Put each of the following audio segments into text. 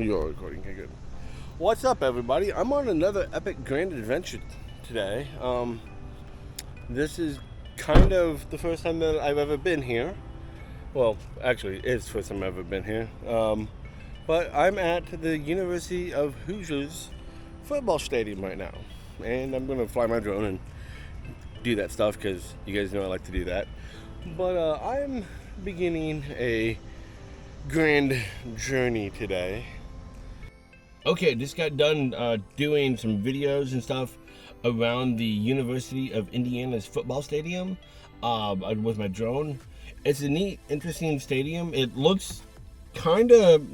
You're recording, okay, good. What's up, everybody? I'm on another epic grand adventure today. This is kind of the first time that I've ever been here. Well, actually, it's the first time I've ever been here. But I'm at the University of Hoosiers football stadium right now. And I'm going to fly my drone and do that stuff because you guys know I like to do that. But I'm beginning a grand journey today. Okay, just got done doing some videos and stuff around the University of Indiana's football stadium with my drone. It's a neat, interesting stadium. It looks kind of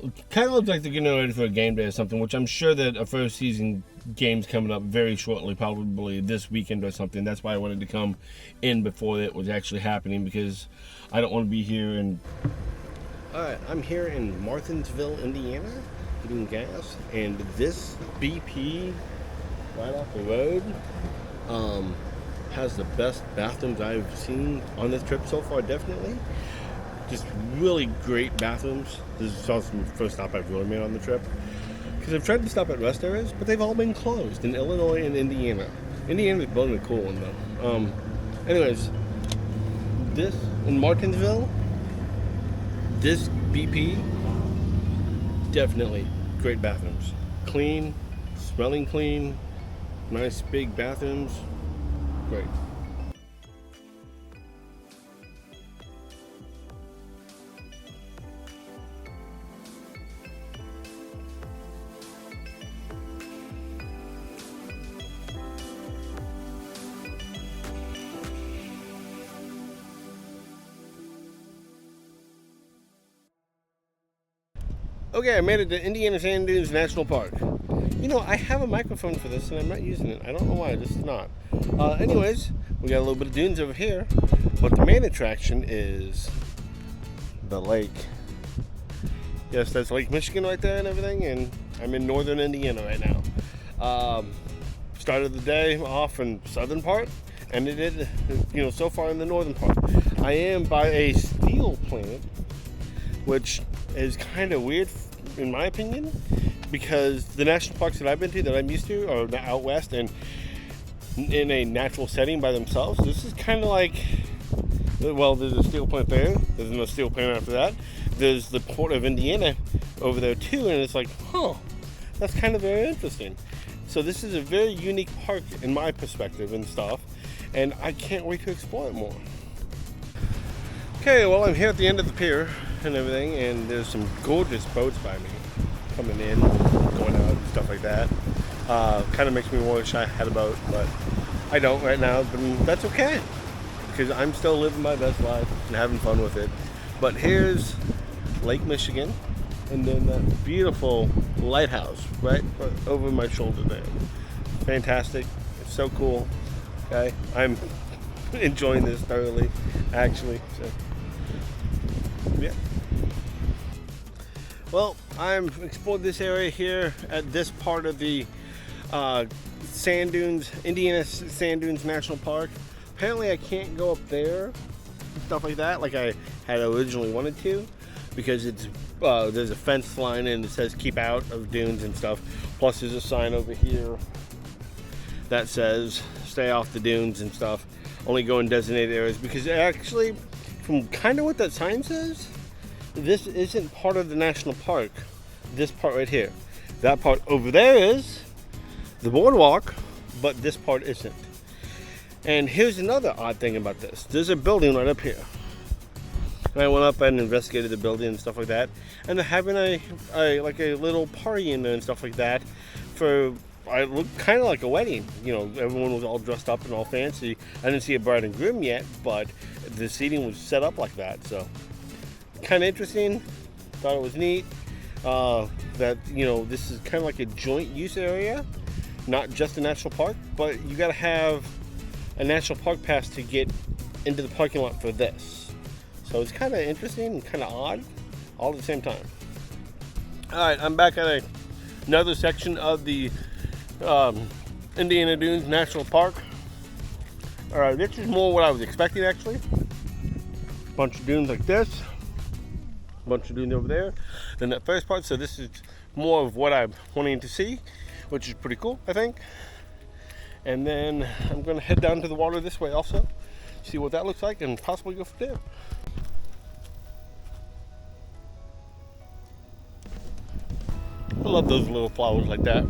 looks like they're getting ready for a game day or something, which I'm sure that a first season game's coming up very shortly, probably this weekend or something. That's why I wanted to come in before it was actually happening, because I don't want to be here and Alright, I'm here in Martinsville, Indiana, getting gas, and this BP right off the road has the best bathrooms I've seen on this trip so far, definitely. Just really great bathrooms. This is also the first stop I've really made on the trip, because I've tried to stop at rest areas, but they've all been closed in Illinois and Indiana. Indiana's building a cool one, though. Anyways, this in Martinsville, this BP, definitely great bathrooms. Clean, smelling clean, nice big bathrooms, great. Okay, I made it to Indiana Sand Dunes National Park. You know, I have a microphone for this and I'm not using it. I don't know why, just not. Anyways, we got a little bit of dunes over here, but the main attraction is the lake. Yes, that's Lake Michigan right there and everything, and I'm in northern Indiana right now. Started the day off in southern part, and it did, so far in the northern part. I am by a steel plant, which is kind of weird in my opinion, because the national parks that I've been to, that I'm used to, are out west and in a natural setting by themselves. This is kind of like, well, there's a steel plant there, there's no steel plant after that, there's the Port of Indiana over there too, and it's like, that's kind of very interesting. So this is a very unique park in my perspective and stuff, and I can't wait to explore it more. Okay, well, I'm here at the end of the pier and everything, and there's some gorgeous boats by me coming in, going out, and stuff like that. Kind of makes me wish I had a boat, but I don't right now, but that's okay, because I'm still living my best life and having fun with it. But here's Lake Michigan, and then that beautiful lighthouse right over my shoulder there. Fantastic. It's so cool. Okay, I'm enjoying this thoroughly, actually. So yeah. Well, I've explored this area here at this part of the Sand Dunes, Indiana Sand Dunes National Park. Apparently I can't go up there, stuff like that, like I had originally wanted to, because it's there's a fence line and it says keep out of dunes and stuff. Plus there's a sign over here that says stay off the dunes and stuff. Only go in designated areas, because actually, from kind of what that sign says, this isn't part of the national park. This part right here. That part over there is the boardwalk, but this part isn't. And here's another odd thing about this. There's a building right up here. And I went up and investigated the building and stuff like that. And they're having a little party in there and stuff like that for, it looked kind of like a wedding. Everyone was all dressed up and all fancy. I didn't see a bride and groom yet, but the seating was set up like that. So kind of interesting. Thought it was neat. That this is kind of like a joint use area, not just a national park, but you got to have a national park pass to get into the parking lot for this. So it's kind of interesting and kind of odd, all at the same time. All right, I'm back at another section of the Indiana Dunes National Park. This is more what I was expecting, actually. Bunch of dunes like this. a bunch of dunes over there than that first part. So this is more of what I'm wanting to see, which is pretty cool, I think. And then I'm going to head down to the water this way also, see what that looks like, and possibly go from there. I love those little flowers like that.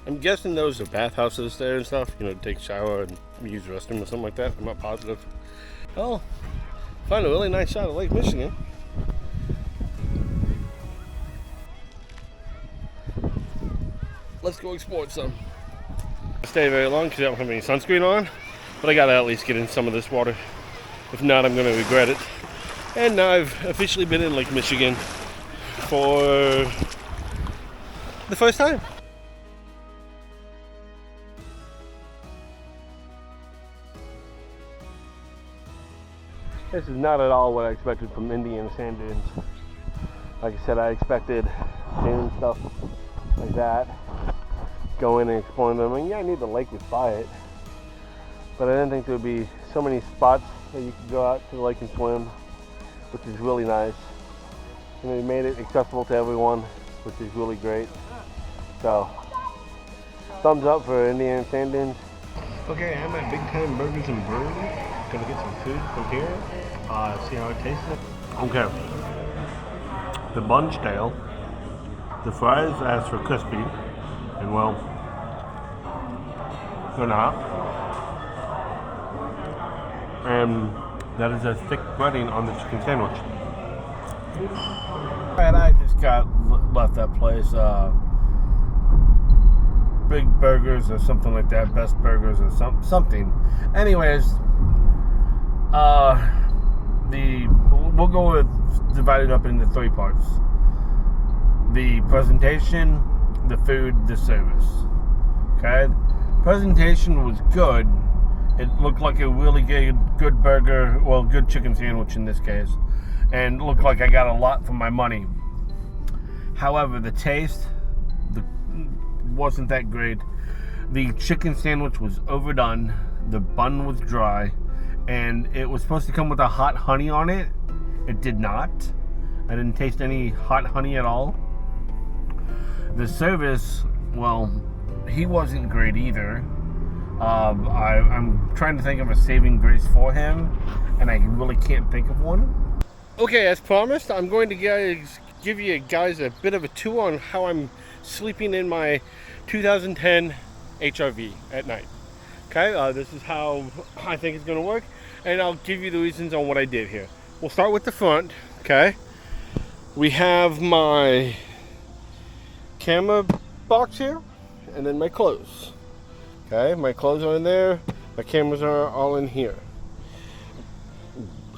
I'm guessing those are bathhouses there and stuff, you know, to take a shower and use the restroom or something like that. I'm not positive. Oh, found a really nice shot of Lake Michigan. Let's go explore some. Stay very long because I don't have any sunscreen on, but I gotta at least get in some of this water. If not, I'm gonna regret it. And now I've officially been in Lake Michigan for the first time. This is not at all what I expected from Indiana sand dunes. Like I said, I expected dune stuff like that. Go in and explore them. I mean, yeah, I knew the lake was by it, but I didn't think there would be so many spots that you could go out to the lake and swim, which is really nice. And they made it accessible to everyone, which is really great. So, thumbs up for Indiana sand dunes. Okay, I'm at Big Time Burgers and Brews. Gonna get some food from here. See how it tastes. Okay. The bun stale. The fries asked for crispy, and well, they're not. And that is a thick breading on the chicken sandwich. And I just left that place. Big Burgers or something like that, Best Burgers or something. Anyways, we'll go with divided up into 3 parts: the presentation, the food, the service. Okay, presentation was good. It looked like a really good burger, well, good chicken sandwich in this case, and looked like I got a lot for my money. However, the taste wasn't that great. The chicken sandwich was overdone. The bun was dry, and it was supposed to come with a hot honey on it. It did not. I didn't taste any hot honey at all. The service, well, he wasn't great either. I'm trying to think of a saving grace for him, and I really can't think of one. Okay, as promised, I'm going to give you guys a bit of a tour on how I'm sleeping in my 2010 HRV at night. Okay, this is how I think it's going to work, and I'll give you the reasons on what I did here. We'll start with the front. Okay, we have my camera box here, and then my clothes. Okay, my clothes are in there, my cameras are all in here.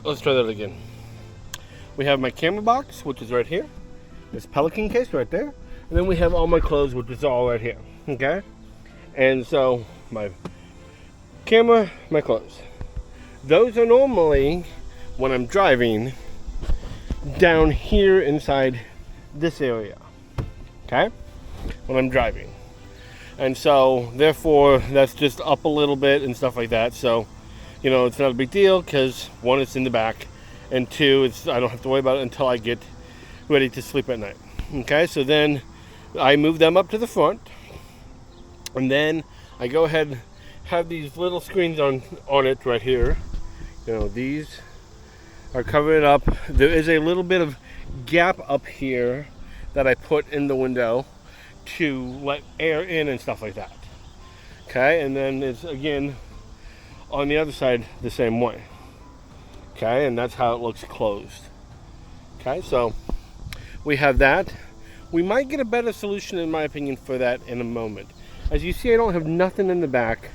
Let's try that again. We have my camera box, which is right here. This Pelican case right there. And then we have all my clothes, which is all right here. Okay? And so, my camera, my clothes. Those are normally, when I'm driving, down here inside this area. Okay? When I'm driving. And so, therefore, that's just up a little bit and stuff like that. So, you know, it's not a big deal because, 1, it's in the back. And 2, I don't have to worry about it until I get ready to sleep at night. Okay? So then I move them up to the front. And then I go ahead and have these little screens on it right here. You know, these are covered up. There is a little bit of gap up here that I put in the window to let air in and stuff like that. Okay, and then it's again on the other side the same way. Okay, and that's how it looks closed. Okay, so we have that. We might get a better solution, in my opinion, for that in a moment. As you see, I don't have nothing in the back.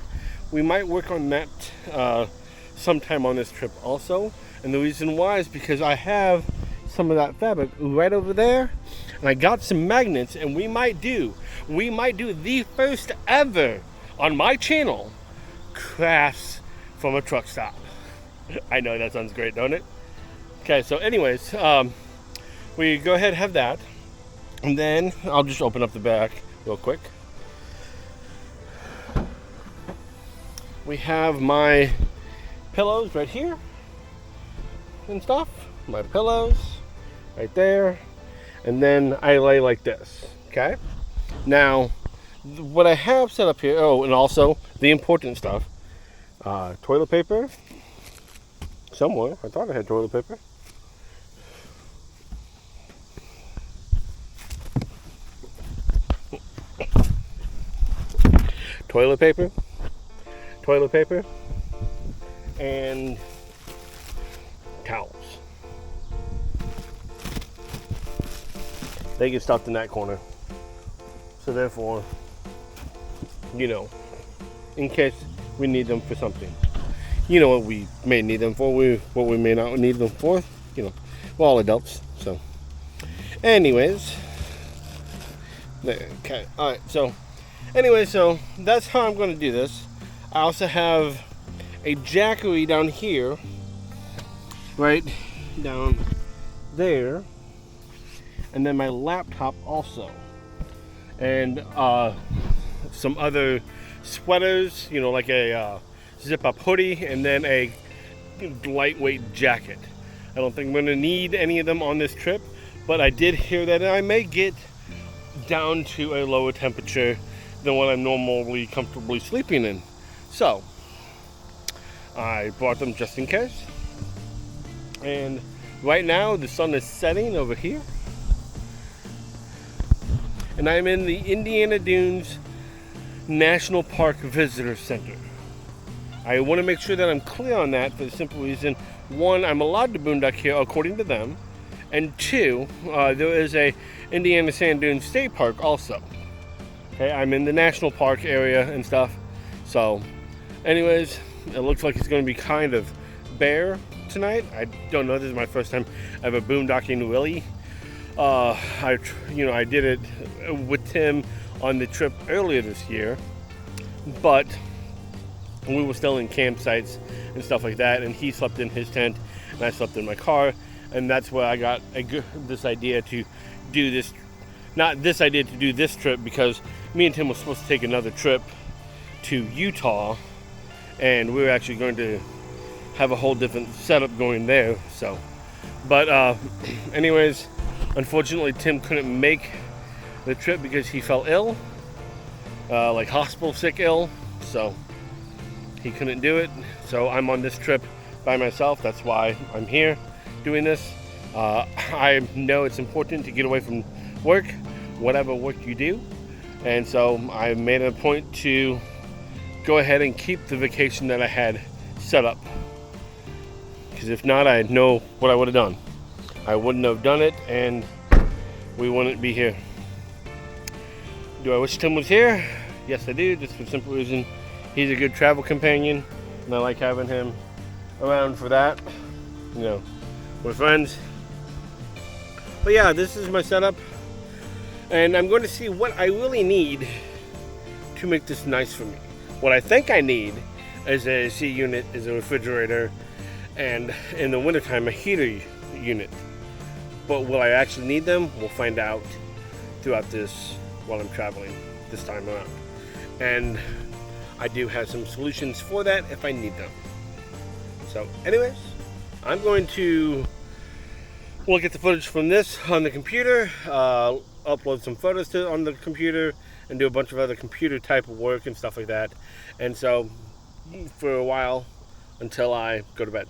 We might work on that sometime on this trip also. And the reason why is because I have some of that fabric right over there. And I got some magnets, and we might do the first ever on my channel crafts from a truck stop. I know that sounds great, don't it? Okay, so anyways, we go ahead and have that. And then I'll just open up the back real quick. we have my pillows right here and stuff. My pillows right there. And then I lay like this, okay? Now, what I have set up here, oh, and also the important stuff, toilet paper, somewhere. I thought I had toilet paper. Toilet paper, and towels. They get stuffed in that corner. So therefore, you know, in case we need them for something. You know what we may need them for, what we may not need them for. You know, we're all adults, so. Anyways, okay, all right, so. Anyway, so that's how I'm going to do this. I also have a jackery down here, right down there, and then my laptop also, and some other sweaters, you know, like a zip-up hoodie, and then a lightweight jacket. I don't think I'm going to need any of them on this trip, but I did hear that I may get down to a lower temperature than what I'm normally comfortably sleeping in. So, I brought them just in case. And right now, the sun is setting over here. And I'm in the Indiana Dunes National Park Visitor Center. I want to make sure that I'm clear on that for the simple reason, one, I'm allowed to boondock here according to them, and two, there is a Indiana Sand Dunes State Park also. Okay, I'm in the national park area and stuff. So, anyways, it looks like it's going to be kind of bare tonight. I don't know. This is my first time ever boondocking really. I did it with Tim on the trip earlier this year, but we were still in campsites and stuff like that. And he slept in his tent, and I slept in my car. And that's where I got this idea to do this. Not this idea to do this trip, because me and Tim were supposed to take another trip to Utah, and we were actually going to have a whole different setup going there. So, but anyways, unfortunately Tim couldn't make the trip because he fell ill, like hospital sick ill, so he couldn't do it. So I'm on this trip by myself. That's why I'm here doing this. I know it's important to get away from work, whatever work you do, and so I made a point to go ahead and keep the vacation that I had set up, because if not, I know what I would have done. I wouldn't have done it, and we wouldn't be here. Do I wish Tim was here? Yes, I do, just for the simple reason he's a good travel companion, and I like having him around for that, you know, with friends. But yeah, this is my setup, and I'm going to see what I really need to make this nice for me. What I think I need is a AC unit, is a refrigerator, and in the wintertime a heater unit. But will I actually need them? We'll find out throughout this while I'm traveling this time around. And I do have some solutions for that if I need them. So anyways, I'm going to look at the footage from this on the computer, upload some photos on the computer, and do a bunch of other computer type of work and stuff like that. And so for a while, until I go to bed.